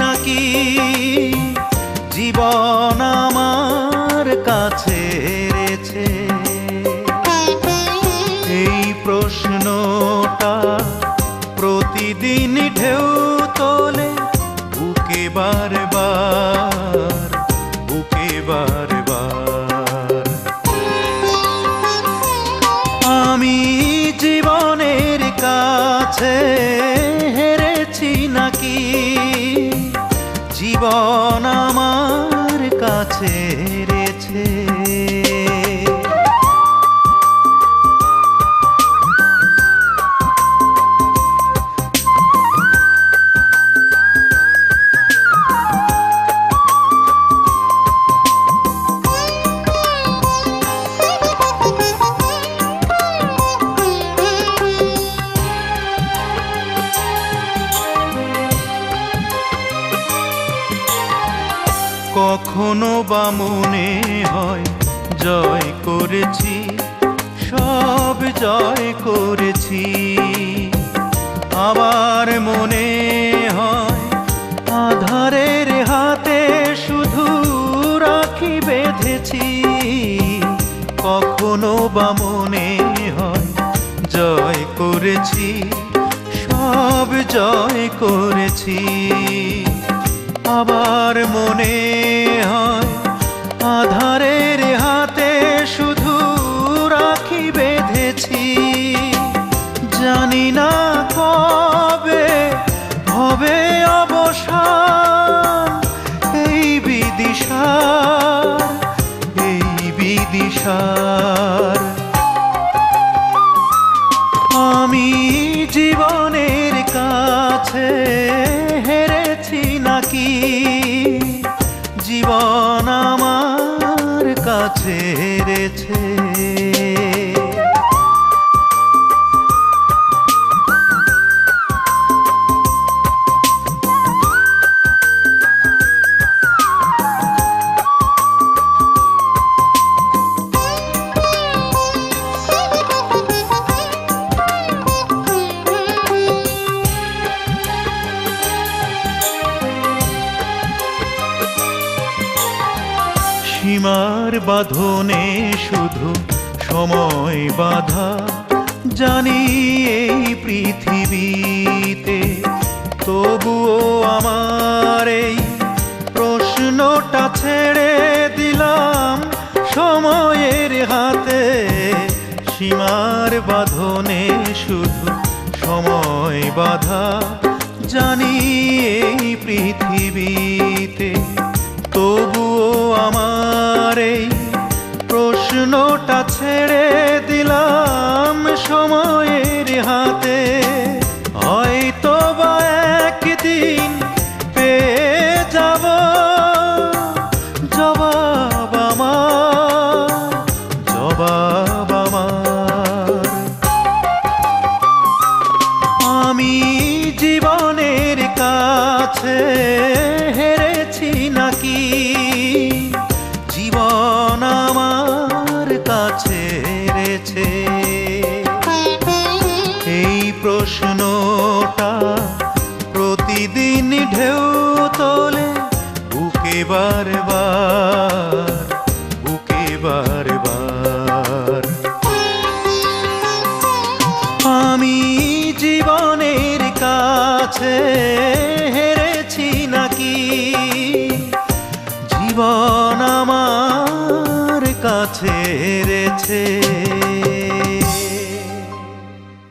নাকি জীবন আমার কাছে হেরেছে? এই প্রশ্নটা প্রতিদিন ঢেউ তোলে বুকে বারবার, বুকে বারবার। আমি জীবনের কাছে হেরেছি নাকি জীবন আমার কাছে হেরেছে? কখনো বা মনে হয় জয় করেছি, সব জয় করেছি। আবার মনে হয় আধারের হাতে শুধু রাখি বেঁধেছি। কখনো বা মনে হয় জয় করেছি, সব জয় করেছি। আবার মনে হয় আধারের হাতে শুধু রাখি বেঁধেছি। জানি না কবে হবে অবসান এই বিদিশার, এই বিদিশার। আমি জীবনের কাছে হেরেছি নাকি জীবন আমার কাছে হেরেছে? সীমার বাঁধনে শুধু সময় বাঁধা, জানি এই পৃথিবীতে। তবুও আমার এই প্রশ্নটা ছেড়ে দিলাম সময়ের হাতে। সীমার বাঁধনে শুধু সময় বাঁধা, জানি এই পৃথিবীতে। তবুও আমার এই প্রশ্নটা ছেড়ে দিলাম সময়ের হাতে। হয়তো বা একদিন পেয়ে যাব জবাব আমার, জবাব আমার। আমি জীবনের কাছে হেরেছি নাকি জীবন আমার কাছে হেরেছে? এই প্রশ্নটা প্রতিদিন ঢেউ তোলে বুকে বারবার, বুকে বারবার। আমি জীবনের কাছে হেরেছি নাকি জীবন আমার কাছে হেরেছে?